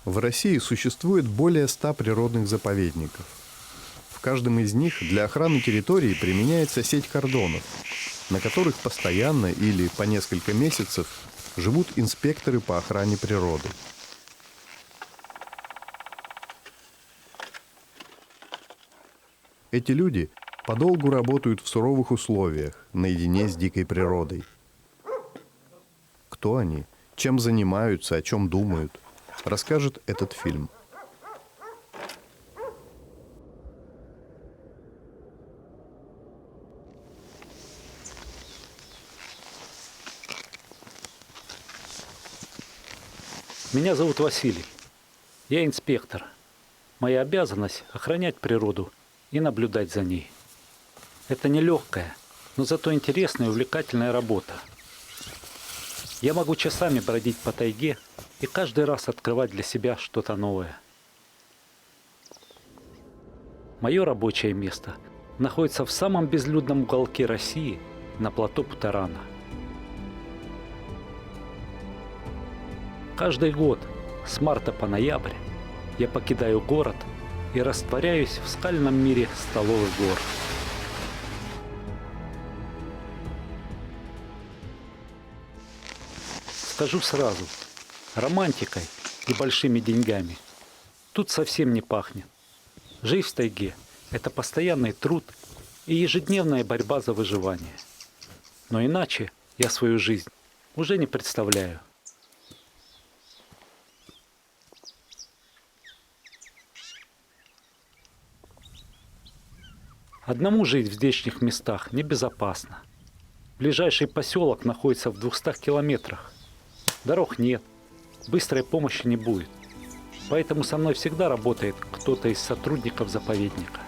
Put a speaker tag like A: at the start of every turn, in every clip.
A: В России существует более 100 природных заповедников. В каждом из них для охраны территории применяется сеть кордонов, на которых постоянно или по несколько месяцев живут инспекторы по охране природы. Эти люди подолгу работают в суровых условиях, наедине с дикой природой. Кто они, чем занимаются, о чем думают, расскажет этот фильм.
B: Меня зовут Василий. Я инспектор. Моя обязанность – охранять природу и наблюдать за ней. Это нелегкая, но зато интересная и увлекательная работа. Я могу часами бродить по тайге и каждый раз открывать для себя что-то новое. Мое рабочее место находится в самом безлюдном уголке России на плато Путарана. Каждый год с марта по ноябрь я покидаю город и растворяюсь в скальном мире столовых гор. Скажу сразу, романтикой и большими деньгами тут совсем не пахнет. Жизнь в тайге – это постоянный труд и ежедневная борьба за выживание. Но иначе я свою жизнь уже не представляю. Одному жить в здешних местах небезопасно. Ближайший поселок находится в 200 километрах. Дорог нет, быстрой помощи не будет. Поэтому со мной всегда работает кто-то из сотрудников заповедника.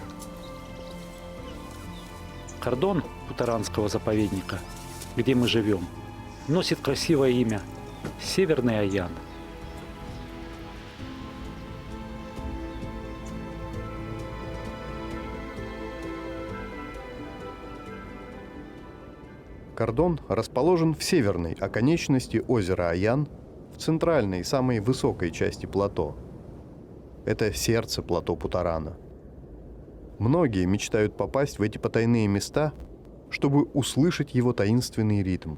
B: Кордон Путаранского заповедника, где мы живем, носит красивое имя – Северный Аян.
A: Кордон расположен в северной оконечности озера Аян, в центральной, самой высокой части плато. Это сердце плато Путарана. Многие мечтают попасть в эти потайные места, чтобы услышать его таинственный ритм.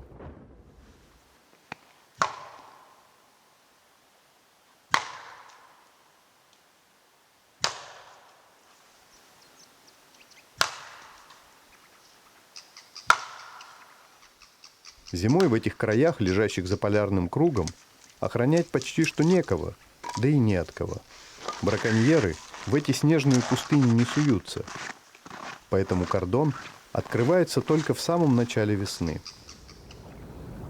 A: Зимой в этих краях, лежащих за полярным кругом, охранять почти что некого, да и не от кого. Браконьеры в эти снежные пустыни не суются, поэтому кордон открывается только в самом начале весны.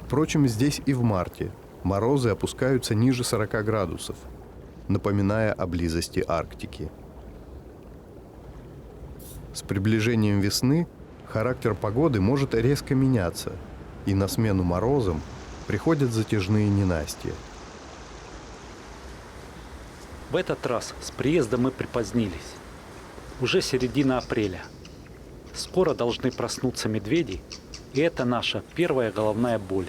A: Впрочем, здесь и в марте морозы опускаются ниже 40 градусов, напоминая о близости Арктики. С приближением весны характер погоды может резко меняться, и на смену морозам приходят затяжные ненастья.
B: В этот раз с приездом мы припозднились. Уже середина апреля. Скоро должны проснуться медведи, и это наша первая головная боль.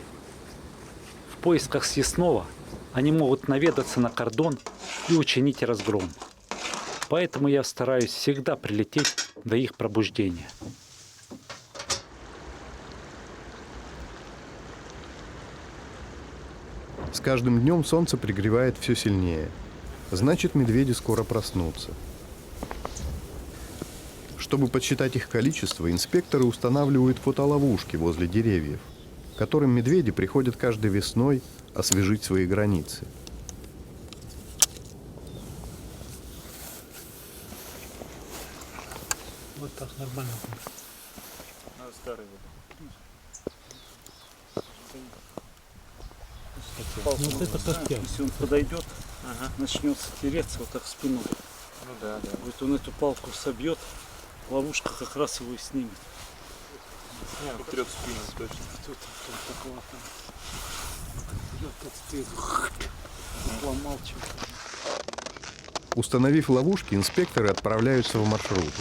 B: В поисках съестного они могут наведаться на кордон и учинить разгром. Поэтому я стараюсь всегда прилететь до их пробуждения.
A: С каждым днем солнце пригревает все сильнее. Значит, медведи скоро проснутся. Чтобы подсчитать их количество, инспекторы устанавливают фотоловушки возле деревьев, к которым медведи приходят каждой весной освежить свои границы.
B: Вот так нормально.
C: Старый.
B: Ну, вот это костяк.
C: Если он подойдет, начнется тереться вот так спиной.
D: Ну да, да.
C: Вот он эту палку собьет, ловушка как раз его и снимет.
D: Не, он трет спину точно.
C: Тут такого там. Ломал что-то.
A: Установив ловушки, инспекторы отправляются в маршрут.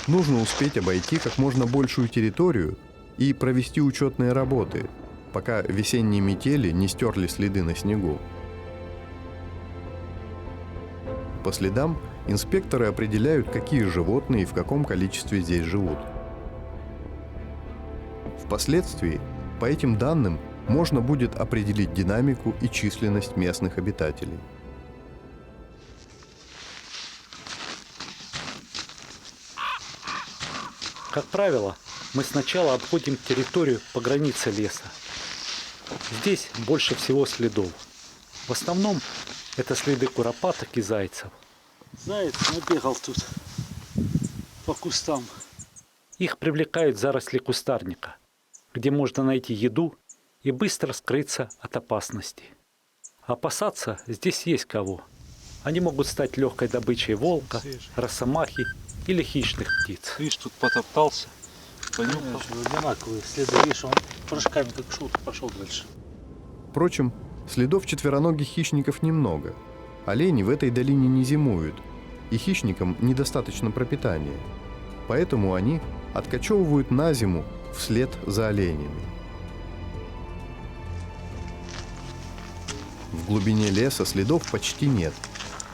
A: Нужно успеть обойти как можно большую территорию и провести учетные работы, пока весенние метели не стерли следы на снегу. По следам инспекторы определяют, какие животные и в каком количестве здесь живут. Впоследствии по этим данным можно будет определить динамику и численность местных обитателей.
B: Как правило, мы сначала обходим территорию по границе леса. Здесь больше всего следов. В основном это следы куропаток и зайцев.
C: Заяц набегал тут по кустам.
B: Их привлекают заросли кустарника, где можно найти еду и быстро скрыться от опасности. Опасаться здесь есть кого. Они могут стать легкой добычей волка, росомахи или хищных птиц.
C: Видишь, тут потоптался, понюхал.
E: Одинаковые следы, видишь, он прыжками как шут пошел дальше.
A: Впрочем, следов четвероногих хищников немного. Олени в этой долине не зимуют, и хищникам недостаточно пропитания. Поэтому они откачевывают на зиму вслед за оленями. В глубине леса следов почти нет.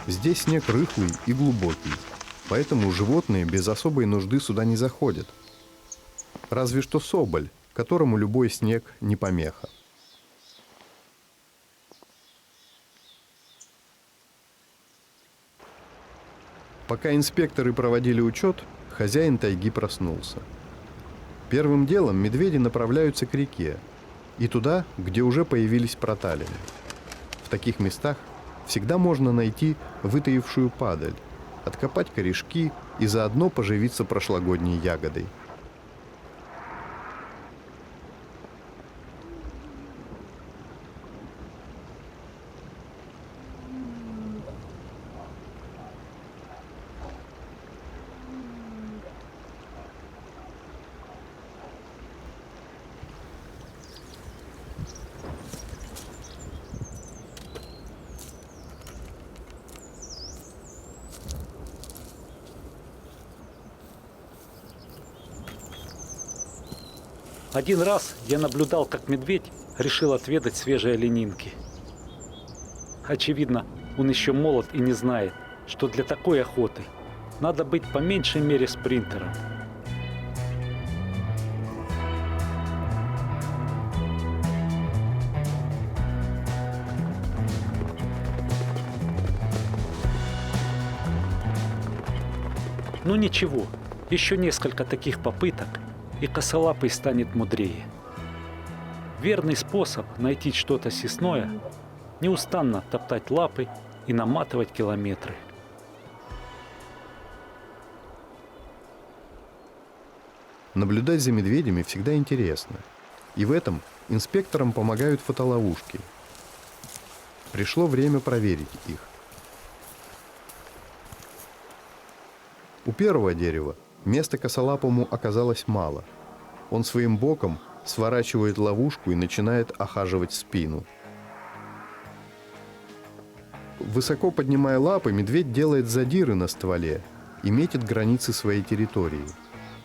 A: Здесь снег рыхлый и глубокий, поэтому животные без особой нужды сюда не заходят. Разве что соболь, которому любой снег не помеха. Пока инспекторы проводили учет, хозяин тайги проснулся. Первым делом медведи направляются к реке и туда, где уже появились проталины. В таких местах всегда можно найти вытаившую падаль, откопать корешки и заодно поживиться прошлогодней ягодой.
B: Один раз я наблюдал, как медведь решил отведать свежей оленинки. Очевидно, он еще молод и не знает, что для такой охоты надо быть по меньшей мере спринтером. Ну ничего, еще несколько таких попыток, и косолапый станет мудрее. Верный способ найти что-то съестное – неустанно топтать лапы и наматывать километры.
A: Наблюдать за медведями всегда интересно. И в этом инспекторам помогают фотоловушки. Пришло время проверить их. У первого дерева места косолапому оказалось мало. Он своим боком сворачивает ловушку и начинает охаживать спину. Высоко поднимая лапы, медведь делает задиры на стволе и метит границы своей территории.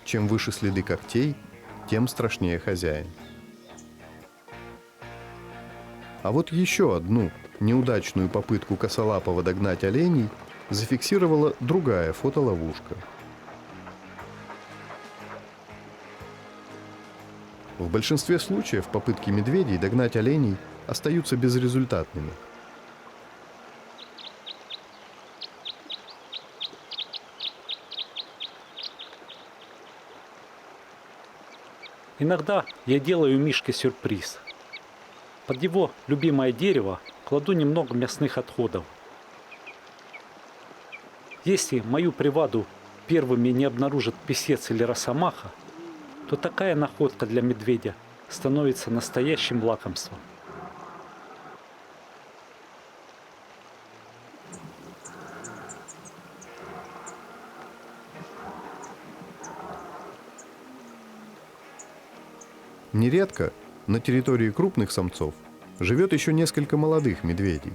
A: Чем выше следы когтей, тем страшнее хозяин. А вот еще одну неудачную попытку косолапого догнать оленей зафиксировала другая фотоловушка. В большинстве случаев попытки медведей догнать оленей остаются безрезультатными.
B: Иногда я делаю Мишке сюрприз. Под его любимое дерево кладу немного мясных отходов. Если мою приваду первыми не обнаружит писец или росомаха, то такая находка для медведя становится настоящим лакомством.
A: Нередко на территории крупных самцов живет еще несколько молодых медведей.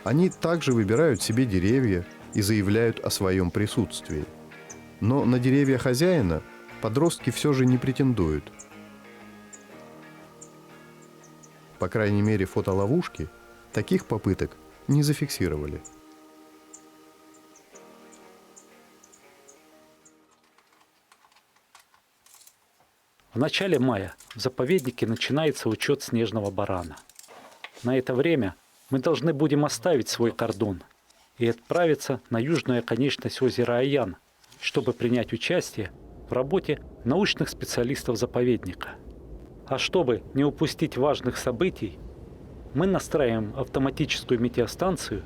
A: Они также выбирают себе деревья и заявляют о своем присутствии. Но на деревья хозяина подростки все же не претендуют. По крайней мере, фотоловушки таких попыток не зафиксировали.
B: В начале мая в заповеднике начинается учет снежного барана. На это время мы должны будем оставить свой кордон и отправиться на южную оконечность озера Аян, чтобы принять участие в работе научных специалистов заповедника. А чтобы не упустить важных событий, мы настраиваем автоматическую метеостанцию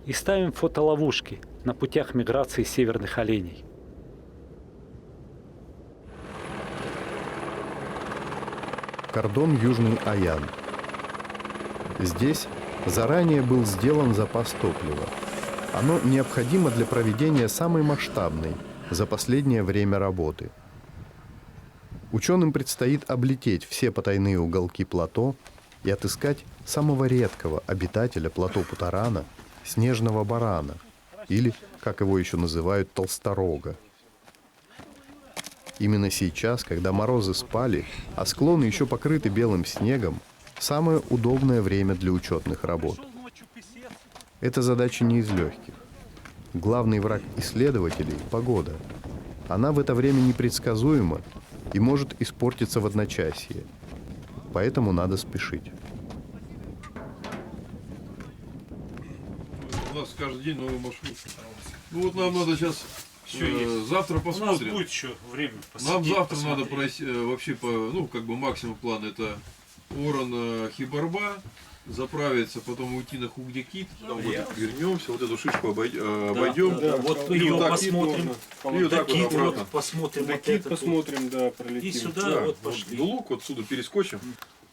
B: и ставим фотоловушки на путях миграции северных оленей.
A: Кордон Южный Аян. Здесь заранее был сделан запас топлива. Оно необходимо для проведения самой масштабной за последнее время работы. Ученым предстоит облететь все потайные уголки плато и отыскать самого редкого обитателя плато Путарана – снежного барана, или, как его еще называют, толсторога. Именно сейчас, когда морозы спали, а склоны еще покрыты белым снегом, самое удобное время для учетных работ. Эта задача не из легких. Главный враг исследователей – погода. Она в это время непредсказуема и может испортиться в одночасье. Поэтому надо спешить.
F: У нас каждый день новый маршрут. Ну вот нам надо сейчас завтра
C: У нас
F: посмотрим.
C: будет еще время
F: Нам
C: посидеть,
F: завтра надо
C: посмотреть.
F: пройти вообще по, ну как бы максимум план это Оран Хибарба, заправиться, потом уйти на Хугдекит, там вот вернемся, вот эту шишку обойдем.
E: Да, вот
F: И
E: ее
F: вот так
E: посмотрим.
F: И вот так вот
E: Такие
F: обратно.
E: вот посмотрим. Вот
C: Такие
E: это тут.
C: посмотрим, да, пролетим.
E: И сюда
F: Да,
E: вот пошли.
F: Дулук, вот отсюда перескочим.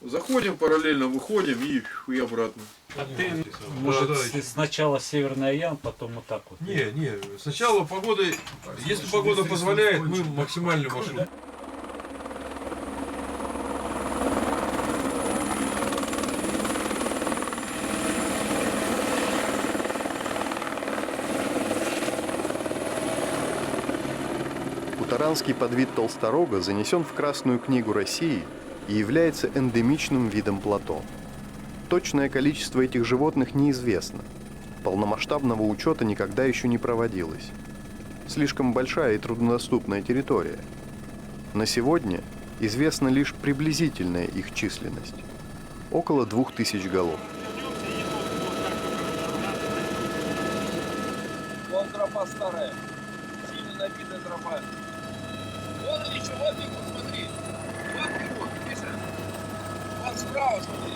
F: Заходим параллельно, выходим и обратно.
E: А ты,
F: Да,
E: может,
F: да.
E: сначала Северный Аян, потом вот так вот.
F: Не, сначала погода, если погода позволяет, мы максимальный маршрут.
A: Путаранский подвид толсторога занесен в Красную книгу России и является эндемичным видом плато. Точное количество этих животных неизвестно. Полномасштабного учета никогда еще не проводилось. Слишком большая и труднодоступная территория. На сегодня известна лишь приблизительная их численность. Около 2000 голов.
G: Вон тропа старая. Сильно набитая тропа. Вон они, что, вот их, смотри. Вот его, Миша. Вот справа, смотри.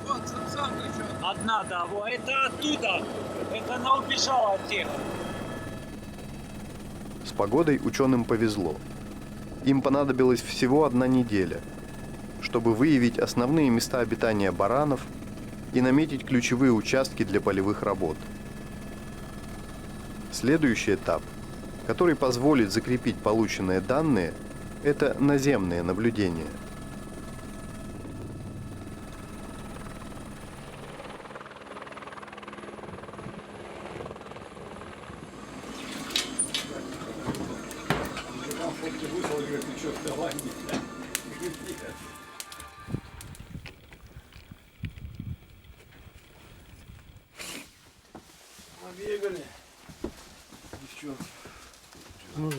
G: Вот самка еще.
E: Одна, да, вот это оттуда. Это она убежала от тех.
A: С погодой ученым повезло. Им понадобилась всего 1 неделя, чтобы выявить основные места обитания баранов и наметить ключевые участки для полевых работ. Следующий этап, который позволит закрепить полученные данные, это наземные наблюдения.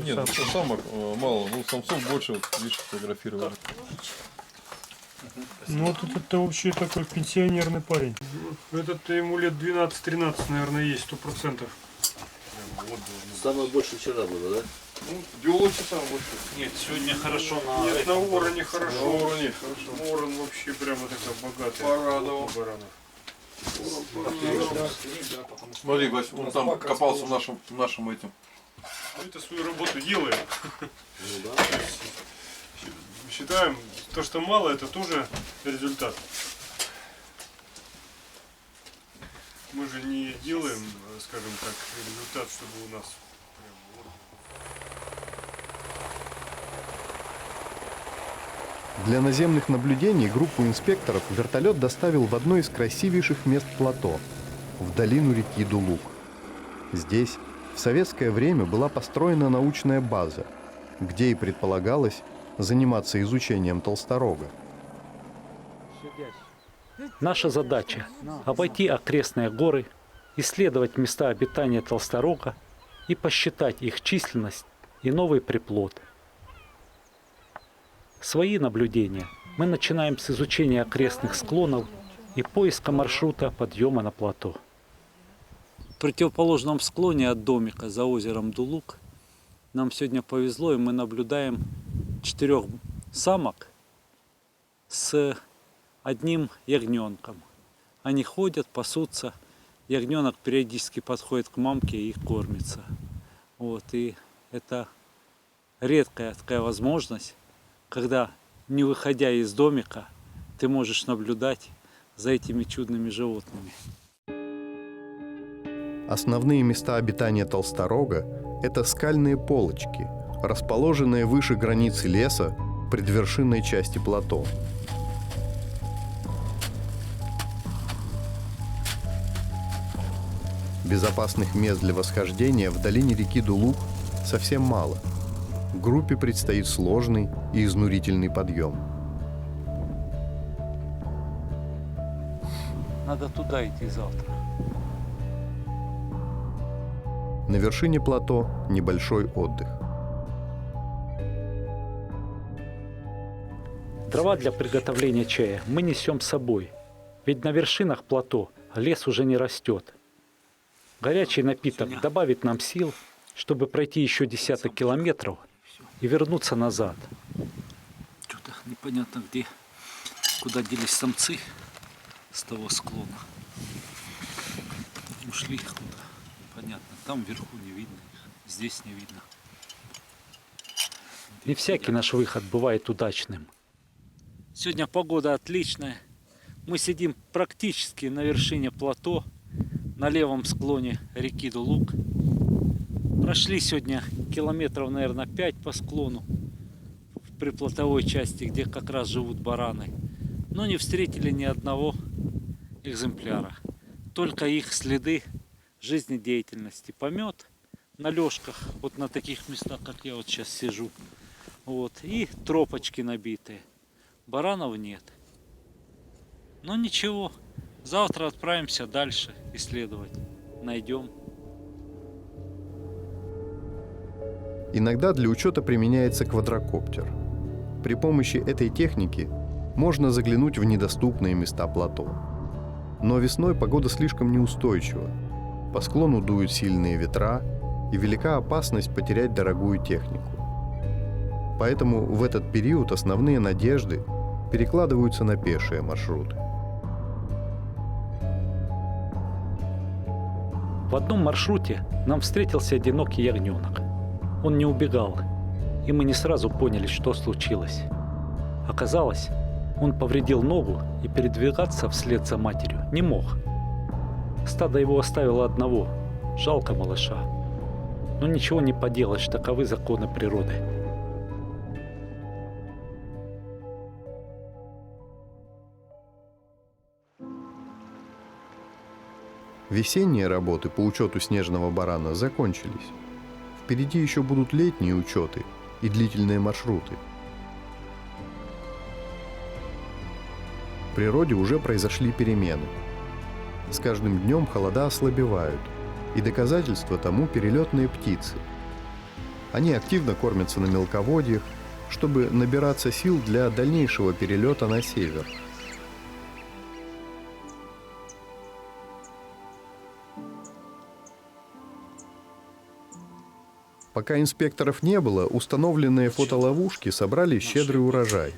F: Нет, ну, самок мало, ну самцов больше, вот, видишь, фотографировали.
C: Ну вот этот-то вообще такой пенсионерный парень. Этот-то ему лет 12-13, наверное, есть, 100%.
H: Самое больше вчера было, да?
F: Ну, биологи там больше.
E: Нет, сегодня хорошо
C: Нет, на Вороне хорошо.
F: На Вороне хорошо.
C: Ворон вообще прямо такой богатый.
F: Порадовал.
C: Баранов.
F: Смотри, Вась, он там копался в нашем этим.
C: Мы-то свою работу делаем. Считаем, то, что мало, это тоже результат. Мы же не делаем, скажем так, результат, чтобы у нас прям вот.
A: Для наземных наблюдений группу инспекторов вертолет доставил в одно из красивейших мест плато – в долину реки Дулук. Здесь в советское время была построена научная база, где и предполагалось заниматься изучением толсторога.
B: Наша задача – обойти окрестные горы, исследовать места обитания толсторога и посчитать их численность и новый приплод. Свои наблюдения мы начинаем с изучения окрестных склонов и поиска маршрута подъема на плато.
E: В противоположном склоне от домика за озером Дулук нам сегодня повезло, и мы наблюдаем 4 самок с одним ягненком. Они ходят, пасутся, ягненок периодически подходит к мамке и кормится. Вот, и это редкая такая возможность, когда, не выходя из домика, ты можешь наблюдать за этими чудными животными.
A: Основные места обитания толсторога – это скальные полочки, расположенные выше границы леса в предвершинной части плато. Безопасных мест для восхождения в долине реки Дулук совсем мало. Группе предстоит сложный и изнурительный подъем.
E: Надо туда идти завтра.
A: На вершине плато небольшой отдых.
B: Дрова для приготовления чая мы несем с собой, ведь на вершинах плато лес уже не растет. Горячий напиток добавит нам сил, чтобы пройти еще десяток километров и вернуться назад.
E: Что-то непонятно где, куда делись самцы с того склона. Ушли куда, понятно. Там вверху не видно их, здесь не видно.
B: Не всякий наш выход бывает удачным.
E: Сегодня погода отличная. Мы сидим практически на вершине плато, на левом склоне реки Дулук. Прошли сегодня километров, наверное, 5 по склону в приплотовой части, где как раз живут бараны. Но не встретили ни одного экземпляра. Только их следы жизнедеятельности. Помет на лёжках, вот на таких местах, как я вот сейчас сижу. Вот. И тропочки набитые. Баранов нет. Но ничего. Завтра отправимся дальше исследовать. Найдем.
A: Иногда для учета применяется квадрокоптер. При помощи этой техники можно заглянуть в недоступные места плато. Но весной погода слишком неустойчива. По склону дуют сильные ветра, и велика опасность потерять дорогую технику. Поэтому в этот период основные надежды перекладываются на пешие маршруты.
B: В одном маршруте нам встретился одинокий ягненок. Он не убегал, и мы не сразу поняли, что случилось. Оказалось, он повредил ногу и передвигаться вслед за матерью не мог. Стадо его оставило одного, жалко малыша. Но ничего не поделаешь, таковы законы природы.
A: Весенние работы по учету снежного барана закончились. Впереди еще будут летние учеты и длительные маршруты. В природе уже произошли перемены. С каждым днем холода ослабевают, и доказательство тому перелетные птицы. Они активно кормятся на мелководьях, чтобы набираться сил для дальнейшего перелета на север. Пока инспекторов не было, установленные фотоловушки собрали щедрый урожай.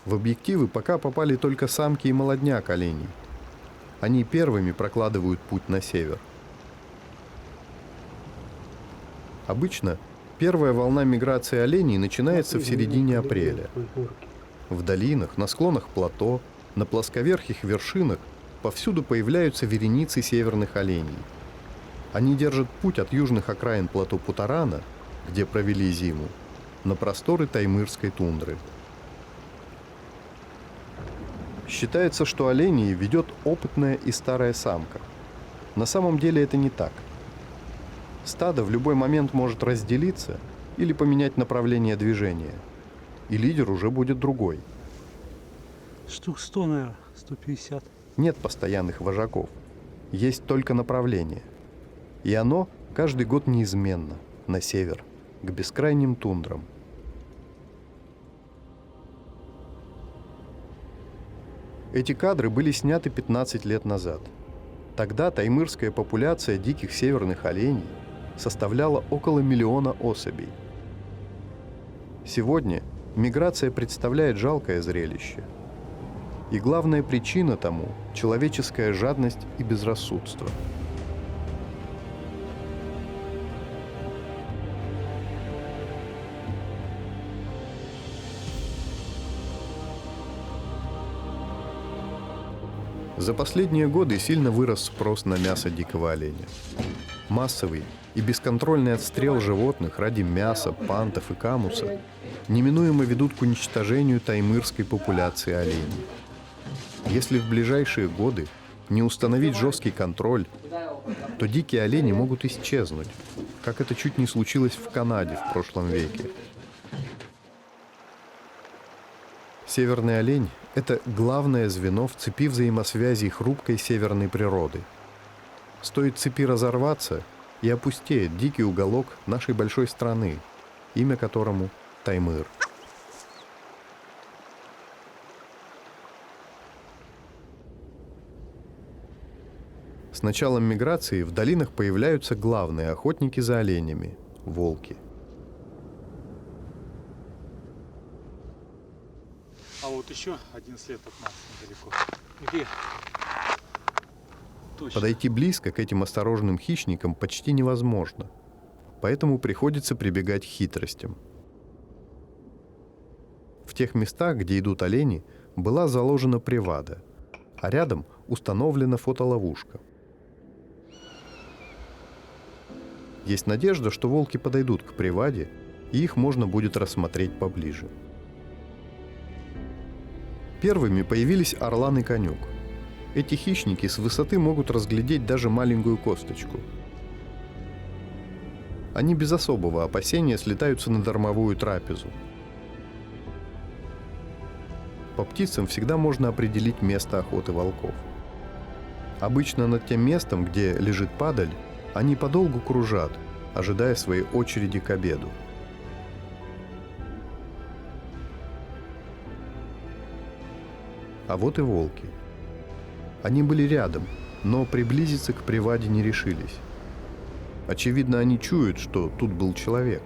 A: В объективы пока попали только самки и молодняк оленей. Они первыми прокладывают путь на север. Обычно первая волна миграции оленей начинается в середине апреля. В долинах, на склонах плато, на плосковерхих вершинах повсюду появляются вереницы северных оленей. Они держат путь от южных окраин плато Путарана, где провели зиму, на просторы таймырской тундры. Считается, что оленей ведет опытная и старая самка. На самом деле это не так. Стадо в любой момент может разделиться или поменять направление движения, и лидер уже будет другой.
E: Штук 100, наверное, 150.
A: Нет постоянных вожаков, есть только направление. И оно каждый год неизменно, на север, к бескрайним тундрам. Эти кадры были сняты 15 лет назад. Тогда таймырская популяция диких северных оленей составляла около 1 миллиона особей. Сегодня миграция представляет жалкое зрелище. И главная причина тому – человеческая жадность и безрассудство. За последние годы сильно вырос спрос на мясо дикого оленя. Массовый и бесконтрольный отстрел животных ради мяса, пантов и камуса неминуемо ведут к уничтожению таймырской популяции оленей. Если в ближайшие годы не установить жесткий контроль, то дикие олени могут исчезнуть, как это чуть не случилось в Канаде в прошлом веке. Северный олень – это главное звено в цепи взаимосвязи хрупкой северной природы. Стоит цепи разорваться, и опустеет дикий уголок нашей большой страны, имя которому Таймыр. С началом миграции в долинах появляются главные охотники за оленями – волки.
E: А вот еще один след от нас недалеко. Где? Точно.
A: Подойти близко к этим осторожным хищникам почти невозможно, поэтому приходится прибегать к хитростям. В тех местах, где идут олени, была заложена привада, а рядом установлена фотоловушка. Есть надежда, что волки подойдут к приваде, и их можно будет рассмотреть поближе. Первыми появились орлан и конюк. Эти хищники с высоты могут разглядеть даже маленькую косточку. Они без особого опасения слетаются на дармовую трапезу. По птицам всегда можно определить место охоты волков. Обычно над тем местом, где лежит падаль, они подолгу кружат, ожидая своей очереди к обеду. А вот и волки. Они были рядом, но приблизиться к приваде не решились. Очевидно, они чуют, что тут был человек.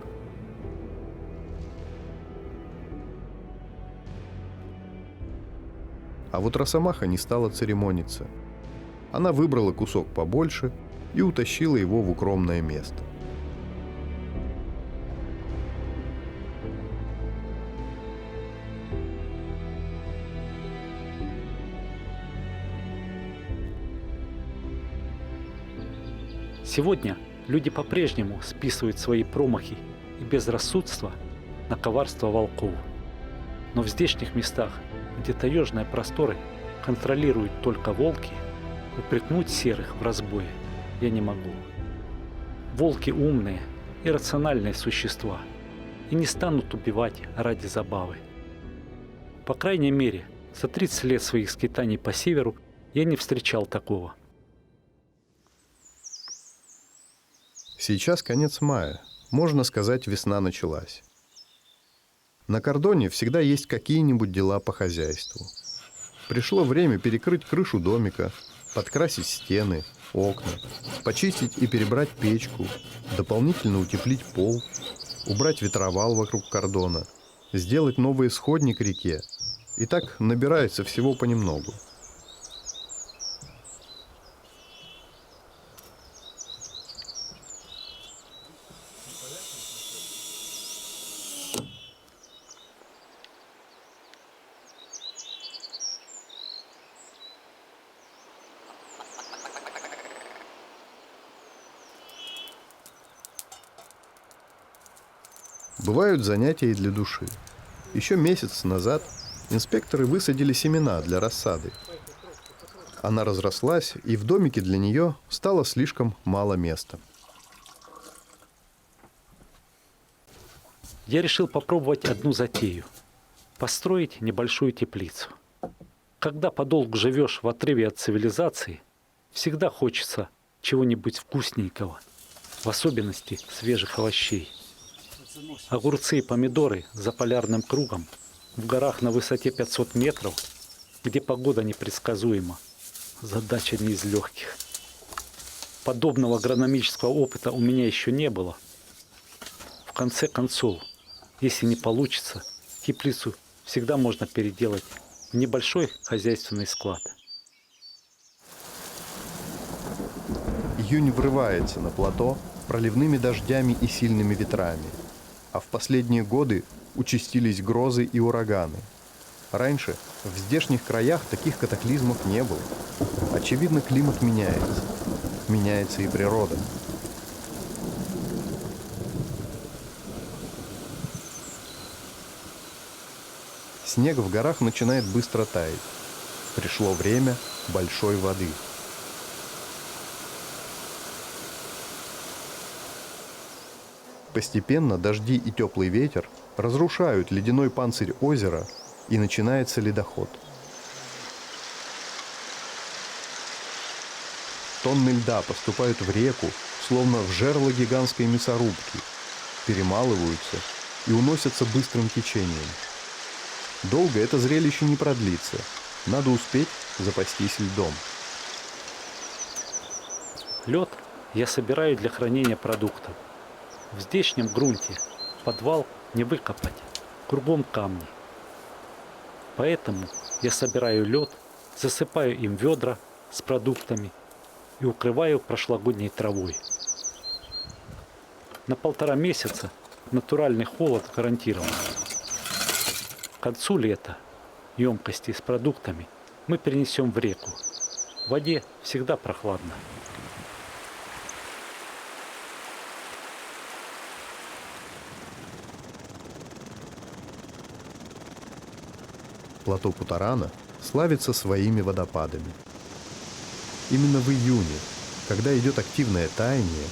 A: А вот росомаха не стала церемониться. Она выбрала кусок побольше и утащила его в укромное место.
B: Сегодня люди по-прежнему списывают свои промахи и безрассудство на коварство волков. Но в здешних местах, где таежные просторы контролируют только волки, упрекнуть серых в разбое я не могу. Волки умные и рациональные существа и не станут убивать ради забавы. По крайней мере, за 30 лет своих скитаний по северу я не встречал такого.
A: Сейчас конец мая. Можно сказать, весна началась. На кордоне всегда есть какие-нибудь дела по хозяйству. Пришло время перекрыть крышу домика, подкрасить стены, окна, почистить и перебрать печку, дополнительно утеплить пол, убрать ветровал вокруг кордона, сделать новые сходни к реке. И так набирается всего понемногу. Бывают занятия и для души. Еще месяц назад инспекторы высадили семена для рассады. Она разрослась, и в домике для нее стало слишком мало места.
B: Я решил попробовать одну затею – построить небольшую теплицу. Когда подолгу живешь в отрыве от цивилизации, всегда хочется чего-нибудь вкусненького, в особенности свежих овощей. Огурцы и помидоры за полярным кругом в горах на высоте 500 метров где погода непредсказуема. Задача не из легких. Подобного агрономического опыта у меня еще не было. В конце концов, если не получится, теплицу всегда можно переделать в небольшой хозяйственный склад.
A: Июнь врывается на плато проливными дождями и сильными ветрами, а в последние годы участились грозы и ураганы. Раньше в здешних краях таких катаклизмов не было. Очевидно, климат меняется. Меняется и природа. Снег в горах начинает быстро таять. Пришло время большой воды. Постепенно дожди и теплый ветер разрушают ледяной панцирь озера, и начинается ледоход. Тонны льда поступают в реку, словно в жерло гигантской мясорубки, перемалываются и уносятся быстрым течением. Долго это зрелище не продлится. Надо успеть запастись льдом.
B: Лед я собираю для хранения продуктов. В здешнем грунте подвал не выкопать, кругом камни. Поэтому я собираю лед, засыпаю им ведра с продуктами и укрываю прошлогодней травой. На 1,5 месяца натуральный холод гарантирован. К концу лета емкости с продуктами мы перенесем в реку. В воде всегда прохладно.
A: Плато Путарана славится своими водопадами. Именно в июне, когда идет активное таяние,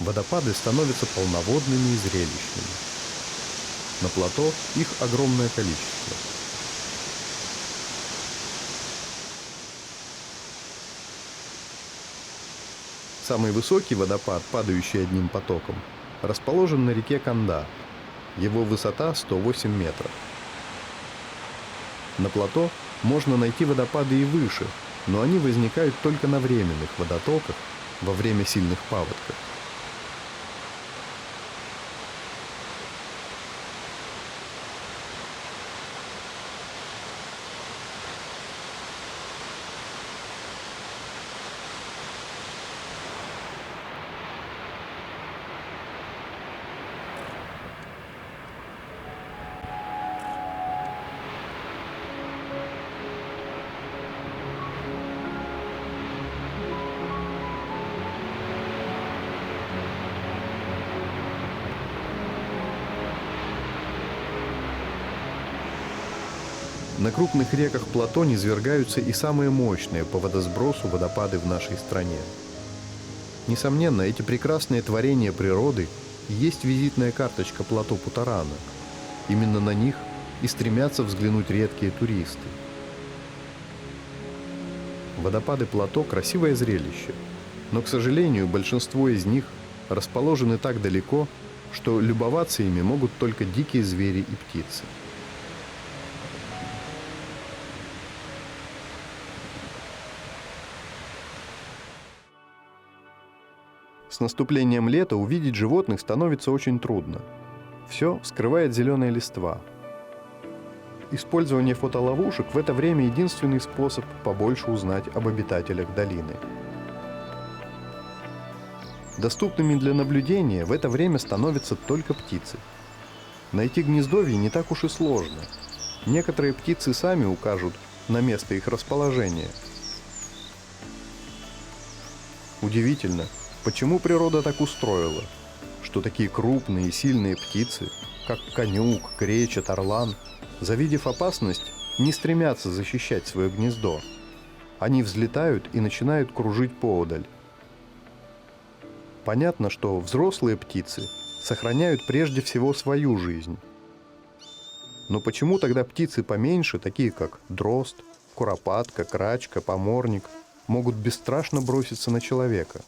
A: водопады становятся полноводными и зрелищными. На плато их огромное количество. Самый высокий водопад, падающий одним потоком, расположен на реке Канда. Его высота 108 метров. На плато можно найти водопады и выше, но они возникают только на временных водотоках во время сильных паводков. На крупных реках плато низвергаются и самые мощные по водосбросу водопады в нашей стране. Несомненно, эти прекрасные творения природы и есть визитная карточка плато Путарана. Именно на них и стремятся взглянуть редкие туристы. Водопады плато – красивое зрелище, но, к сожалению, большинство из них расположены так далеко, что любоваться ими могут только дикие звери и птицы. С наступлением лета увидеть животных становится очень трудно. Все скрывает зеленая листва. Использование фотоловушек в это время единственный способ побольше узнать об обитателях долины. Доступными для наблюдения в это время становятся только птицы. Найти гнездовье не так уж и сложно. Некоторые птицы сами укажут на место их расположения. Удивительно, почему природа так устроила, что такие крупные и сильные птицы, как конюк, кречет, орлан, завидев опасность, не стремятся защищать свое гнездо. Они взлетают и начинают кружить поодаль. Понятно, что взрослые птицы сохраняют прежде всего свою жизнь. Но почему тогда птицы поменьше, такие как дрозд, куропатка, крачка, поморник, могут бесстрашно броситься на человека?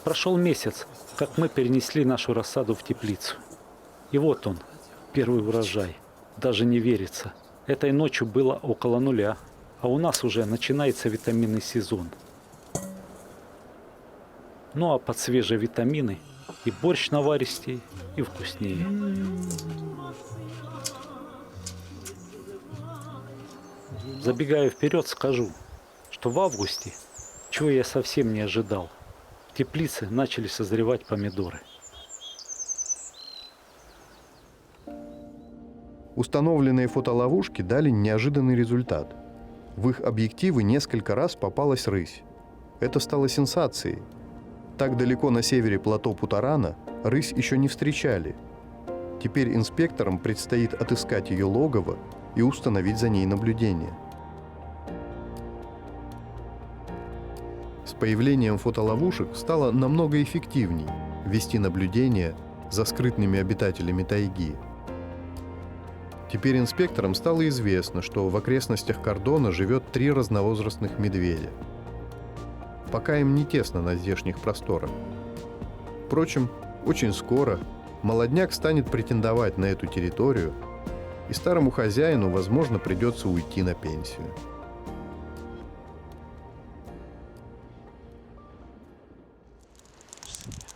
B: Прошел месяц, как мы перенесли нашу рассаду в теплицу. И вот он, первый урожай. Даже не верится. Этой ночью было около 0, а у нас уже начинается витаминный сезон. Ну а под свежие витамины и борщ наваристей, и вкуснее. Забегая вперед, скажу, что в августе, чего я совсем не ожидал, в теплице начали созревать помидоры.
A: Установленные фотоловушки дали неожиданный результат. В их объективы несколько раз попалась рысь. Это стало сенсацией. Так далеко на севере плато Путарана рысь еще не встречали. Теперь инспекторам предстоит отыскать ее логово и установить за ней наблюдение. С появлением фотоловушек стало намного эффективней вести наблюдение за скрытными обитателями тайги. Теперь инспекторам стало известно, что в окрестностях кордона живет 3 разновозрастных медведя. Пока им не тесно на здешних просторах. Впрочем, очень скоро молодняк станет претендовать на эту территорию, и старому хозяину, возможно, придется уйти на пенсию.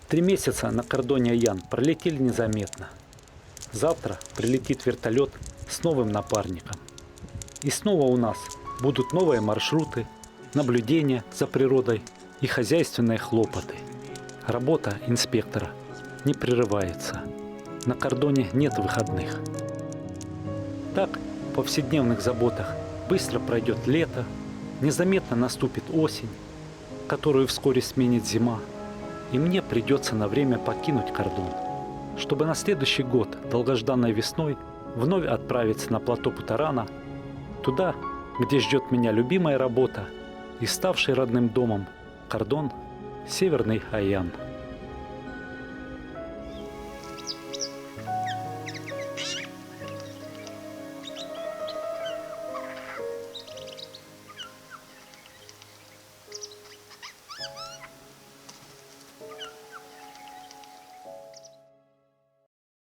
B: Три месяца на кордоне Ян пролетели незаметно. Завтра прилетит вертолет с новым напарником. И снова у нас будут новые маршруты, наблюдения за природой и хозяйственные хлопоты. Работа инспектора не прерывается. На кордоне нет выходных. Так, в повседневных заботах быстро пройдет лето, незаметно наступит осень, которую вскоре сменит зима, и мне придется на время покинуть кордон, чтобы на следующий год, долгожданной весной, вновь отправиться на плато Путарана, туда, где ждет меня любимая работа и ставший родным домом кордон Северный Аян.